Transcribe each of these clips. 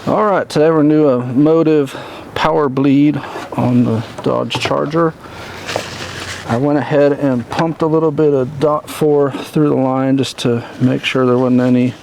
Alright, today we're going to do a Motiv power bleed on the Dodge Charger. I went ahead and pumped a little bit of .4 through the line just to make sure there wasn't any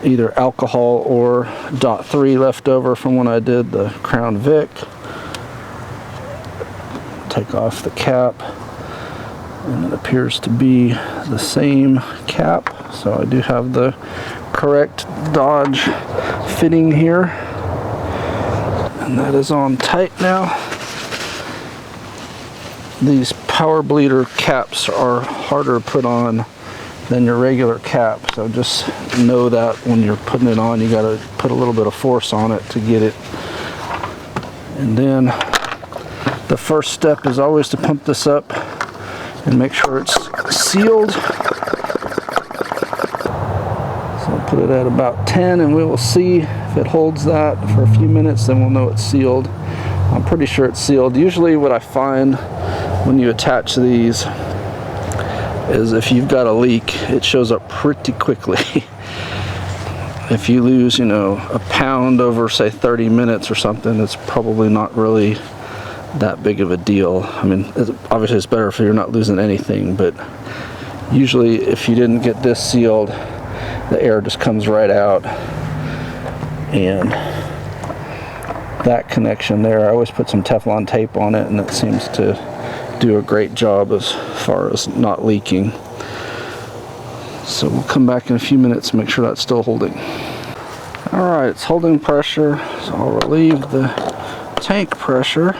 either alcohol or .3 left over from when I did the Crown Vic. Take off the cap, and it appears to be the same cap, so I do have the correct Dodge fitting here, and that is on tight now. These power bleeder caps are harder to put on than your regular cap, so just know that when you're putting it on, you got to put a little bit of force on it to get it. And then the first step is always to pump this up and make sure it's sealed. So I'll put it at about 10 and we will see if it holds that for a few minutes, then we'll know it's sealed. I'm pretty sure it's sealed. Usually what I find when you attach these is if you've got a leak, it shows up pretty quickly. If you lose, a pound over say 30 minutes or something, it's probably not really that big of a deal. I mean, obviously it's better if you're not losing anything, but usually if you didn't get this sealed, the air just comes right out. And that connection there, I always put some Teflon tape on it, and it seems to do a great job as far as not leaking. So we'll come back in a few minutes and make sure that's still holding. Alright, it's holding pressure, so I'll relieve the tank pressure.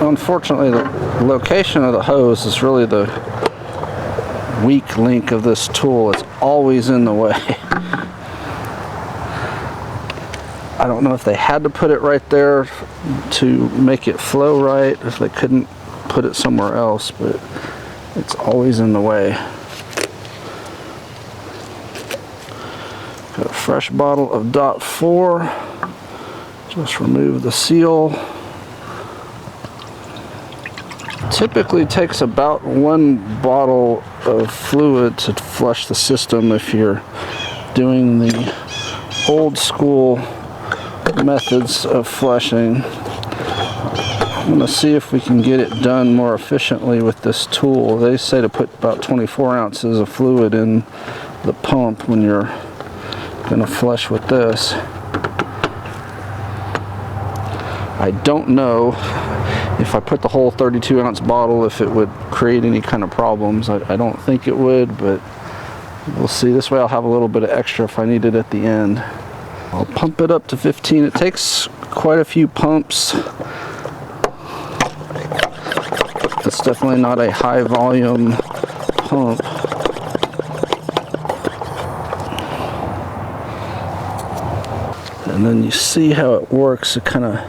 Unfortunately, the location of the hose is really the weak link of this tool. It's always in the way. I don't know if they had to put it right there to make it flow right, if they couldn't put it somewhere else, but it's always in the way. Got a fresh bottle of .4. Just remove the seal. Typically takes about 1 bottle of fluid to flush the system if you're doing the old school methods of flushing. I'm going to see if we can get it done more efficiently with this tool. They say to put about 24 ounces of fluid in the pump when you're going to flush with this. I don't know if I put the whole 32 ounce bottle if it would create any kind of problems. I don't think it would, but we'll see. This way I'll have a little bit of extra if I need it at the end. I'll pump it up to 15. It takes quite a few pumps. It's definitely not a high volume pump. And then you see how it works. It kind of,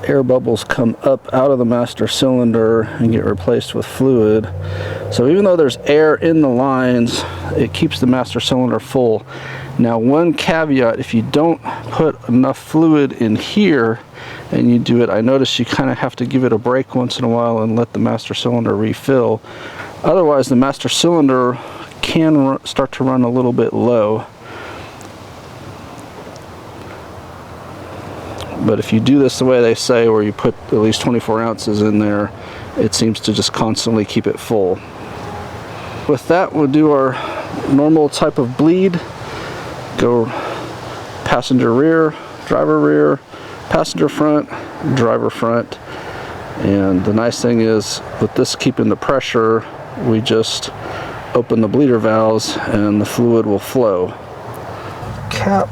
air bubbles come up out of the master cylinder and get replaced with fluid. So even though there's air in the lines, it keeps the master cylinder full. Now, one caveat, if you don't put enough fluid in here and you do it, I notice you kind of have to give it a break once in a while and let the master cylinder refill. Otherwise, the master cylinder can start to run a little bit low. But if you do this the way they say, where you put at least 24 ounces in there, it seems to just constantly keep it full. With that, we'll do our normal type of bleed. Go passenger rear, driver rear, passenger front, driver front. And the nice thing is, with this keeping the pressure, we just open the bleeder valves and the fluid will flow. Cap.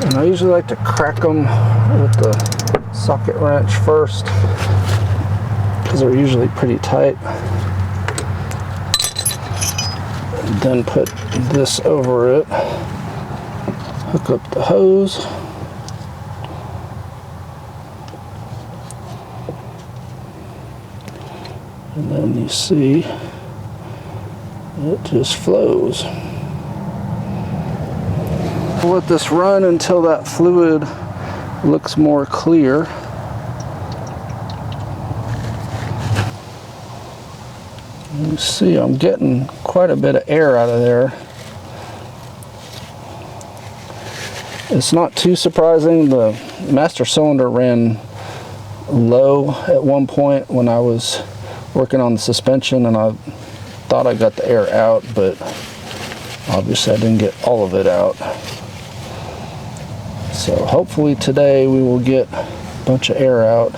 And I usually like to crack them with the socket wrench first, because they're usually pretty tight. And then put this over it, hook up the hose, and then you see it just flows. We'll let this run until that fluid looks more clear. You see, I'm getting quite a bit of air out of there. It's not too surprising. The master cylinder ran low at one point when I was working on the suspension, and I thought I got the air out, but obviously I didn't get all of it out. So hopefully today we will get a bunch of air out.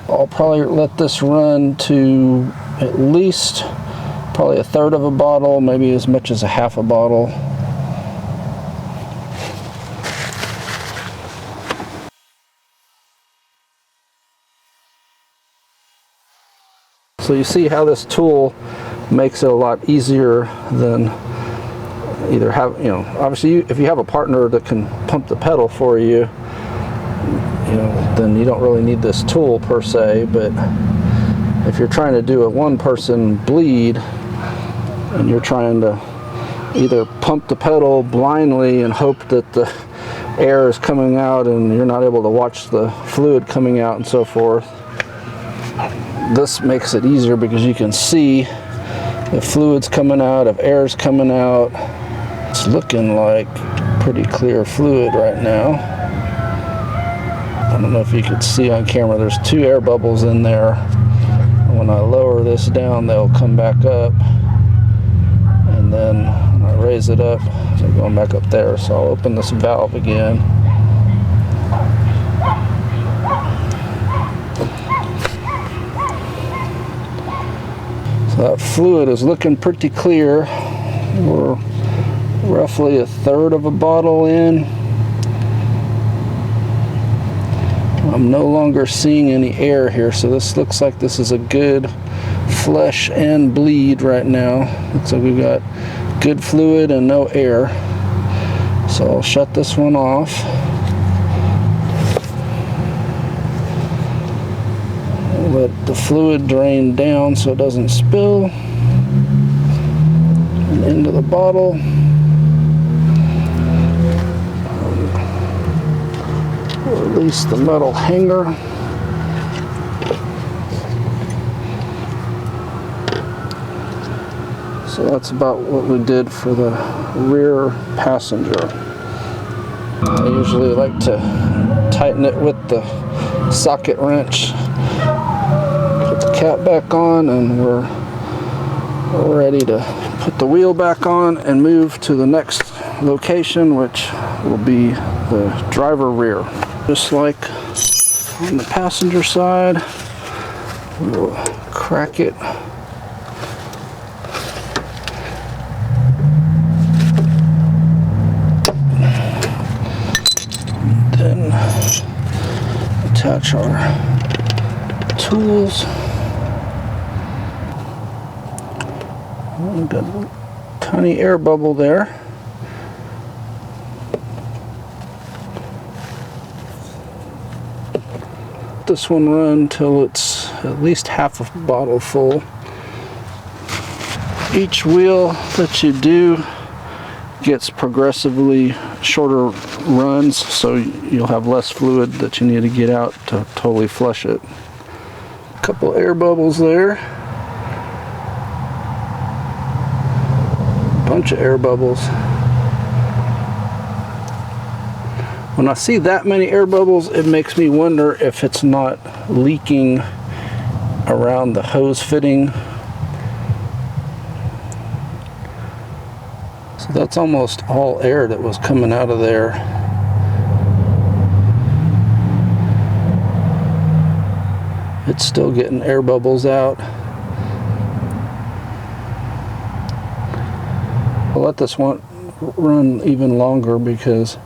I'll probably let this run to at least probably a third of a bottle, maybe as much as a half a bottle. So you see how this tool makes it a lot easier than either have, obviously if you have a partner that can pump the pedal for you, then you don't really need this tool per se. But if you're trying to do a one-person bleed and you're trying to either pump the pedal blindly and hope that the air is coming out and you're not able to watch the fluid coming out and so forth, this makes it easier because you can see if fluid's coming out, if air's coming out. It's looking like pretty clear fluid right now. I don't know if you can see on camera, there's 2 air bubbles in there. When I lower this down, they'll come back up. And then when I raise it up, they're going back up there. So I'll open this valve again. So that fluid is looking pretty clear. We're roughly a third of a bottle in. I'm no longer seeing any air here, so this looks like this is a good flush and bleed right now. Looks like we've got good fluid and no air. So I'll shut this one off. Let the fluid drain down so it doesn't spill and into the bottle. Release the metal hanger. So that's about what we did for the rear passenger. I usually like to tighten it with the socket wrench. Put the cap back on, and we're ready to put the wheel back on and move to the next location, which will be the driver rear. Just like on the passenger side, we'll crack it. Then attach our tools. We've got a tiny air bubble there. This one run till it's at least half a bottle full. Each wheel that you do gets progressively shorter runs, so you'll have less fluid that you need to get out to totally flush it. A couple air bubbles there. Bunch of air bubbles. When I see that many air bubbles, it makes me wonder if it's not leaking around the hose fitting. So that's almost all air that was coming out of there. It's still getting air bubbles out. I'll let this one run even longer, because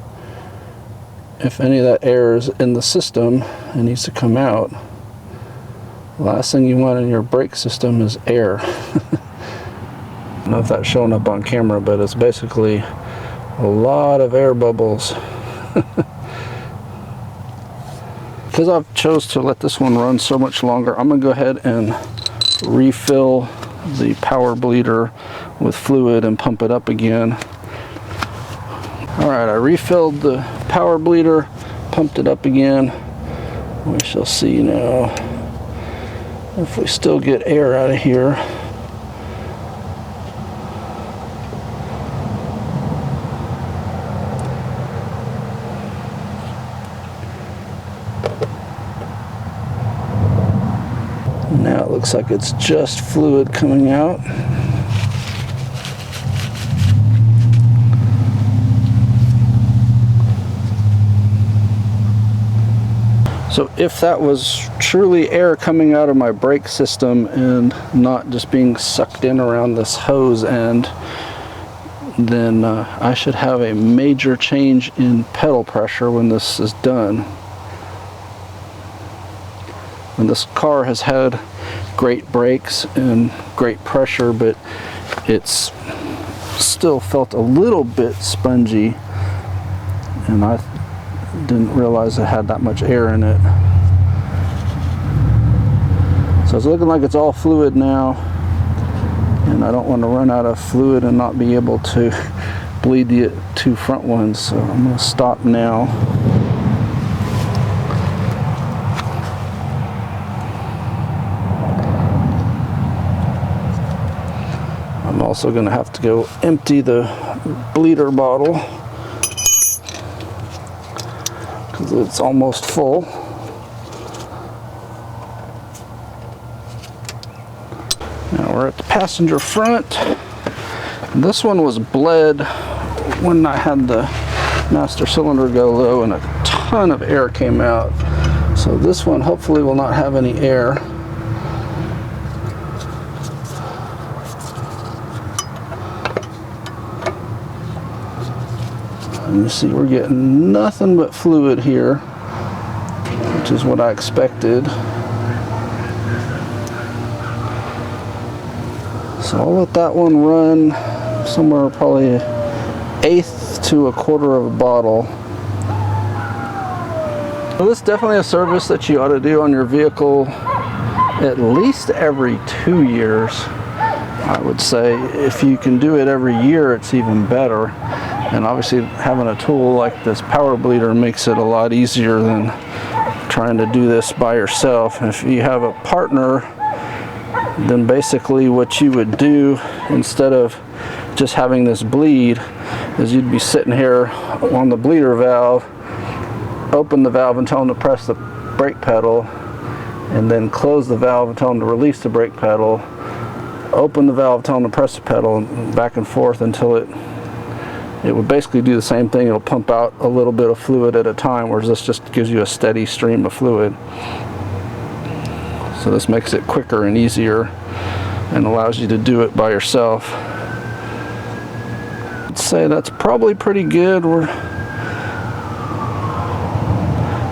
if any of that air is in the system and needs to come out, the last thing you want in your brake system is air. I don't know if that's showing up on camera, but it's basically a lot of air bubbles. Because I've chose to let this one run so much longer, I'm going to go ahead and refill the power bleeder with fluid and pump it up again. Alright, I refilled the power bleeder, pumped it up again. We shall see now. If we still get air out of here. Now it looks like it's just fluid coming out. So if that was truly air coming out of my brake system and not just being sucked in around this hose end, then I should have a major change in pedal pressure when this is done. And this car has had great brakes and great pressure, but it's still felt a little bit spongy, and I didn't realize it had that much air in it. So it's looking like it's all fluid now, and I don't want to run out of fluid and not be able to bleed the two front ones, so I'm going to stop now. I'm also going to have to go empty the bleeder bottle because it's almost full. Now we're at the passenger front. This one was bled when I had the master cylinder go low, and a ton of air came out. So this one hopefully will not have any air. And you see we're getting nothing but fluid here, which is what I expected. So I'll let that one run somewhere probably 1/8 to 1/4 of a bottle. Well, this is definitely a service that you ought to do on your vehicle at least every 2 years. I would say if you can do it every year, it's even better. And obviously having a tool like this power bleeder makes it a lot easier than trying to do this by yourself. And if you have a partner, then basically what you would do instead of just having this bleed is you'd be sitting here on the bleeder valve, open the valve and tell them to press the brake pedal, and then close the valve and tell them to release the brake pedal, open the valve, tell them to press the pedal, and back and forth until it would basically do the same thing. It'll pump out a little bit of fluid at a time, whereas this just gives you a steady stream of fluid. So this makes it quicker and easier and allows you to do it by yourself. I'd say that's probably pretty good. We're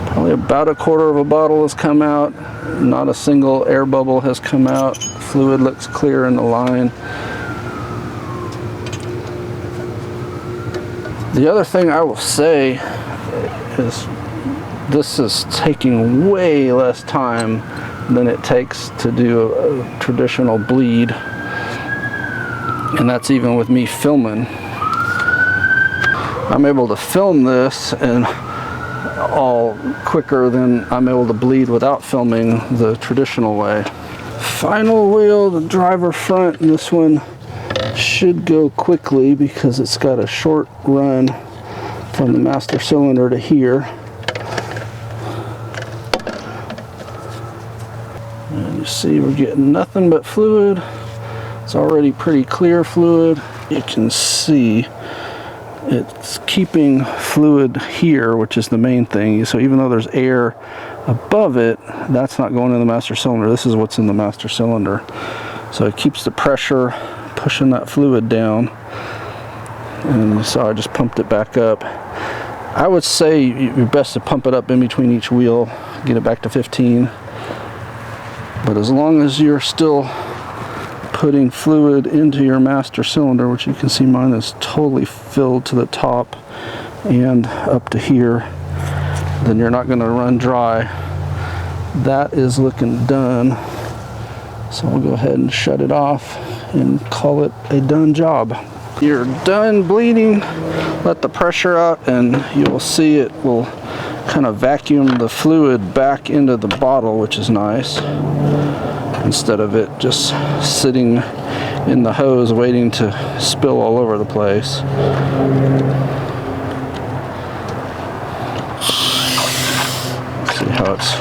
probably about 1/4 of a bottle has come out. Not a single air bubble has come out. Fluid looks clear in the line. The other thing I will say is this is taking way less time than it takes to do a traditional bleed, and that's even with me filming. I'm able to film this and all quicker than I'm able to bleed without filming the traditional way. Final wheel, the driver front, and this one should go quickly because it's got a short run from the master cylinder to here. And you see we're getting nothing but fluid. It's already pretty clear fluid. You can see it's keeping fluid here, which is the main thing. So even though there's air above it, that's not going in the master cylinder. This is what's in the master cylinder. So it keeps the pressure, pushing that fluid down. And so I just pumped it back up. I would say you're best to pump it up in between each wheel, get it back to 15. But as long as you're still putting fluid into your master cylinder, which you can see mine is totally filled to the top and up to here, then you're not going to run dry. That is looking done. So we'll go ahead and shut it off and call it a done job. You're done bleeding. Let the pressure out and you will see it will kind of vacuum the fluid back into the bottle, which is nice. instead of it just sitting in the hose waiting to spill all over the place. See how it's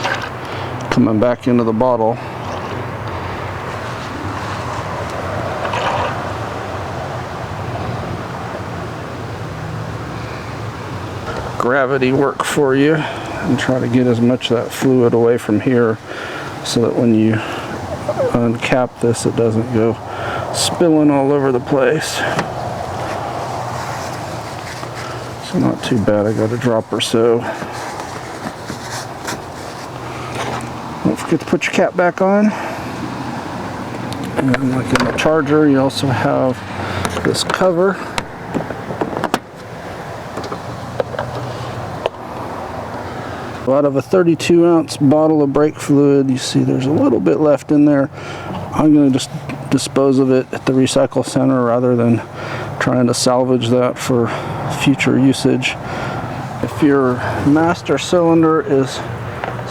coming back into the bottle. Gravity work for you, and try to get as much of that fluid away from here so that when you uncap this it doesn't go spilling all over the place. So not too bad. I got a drop or so. Don't forget to put your cap back on. And like in the Charger, you also have this cover. Out of a 32-ounce bottle of brake fluid, you see there's a little bit left in there. I'm going to just dispose of it at the recycle center rather than trying to salvage that for future usage. If your master cylinder is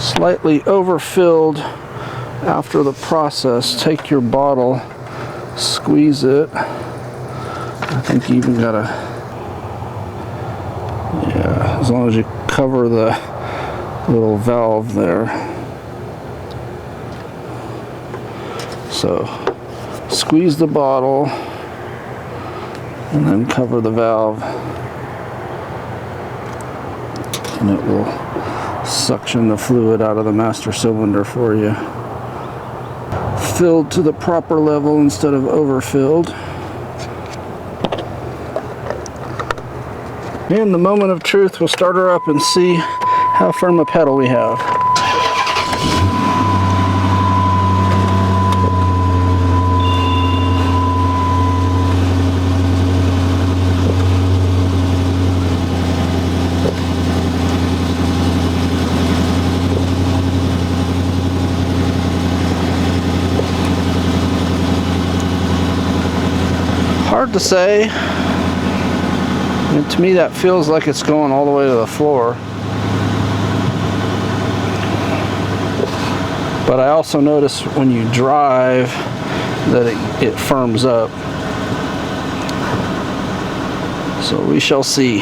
slightly overfilled after the process, take your bottle, squeeze it. I think you even gotta, yeah, as long as you cover the little valve there. So squeeze the bottle and then cover the valve, and it will suction the fluid out of the master cylinder for you. Filled to the proper level instead of overfilled. And the moment of truth, we'll start her up and see how firm a pedal we have. Hard to say. And to me that feels like it's going all the way to the floor. But I also notice when you drive that it firms up. So we shall see.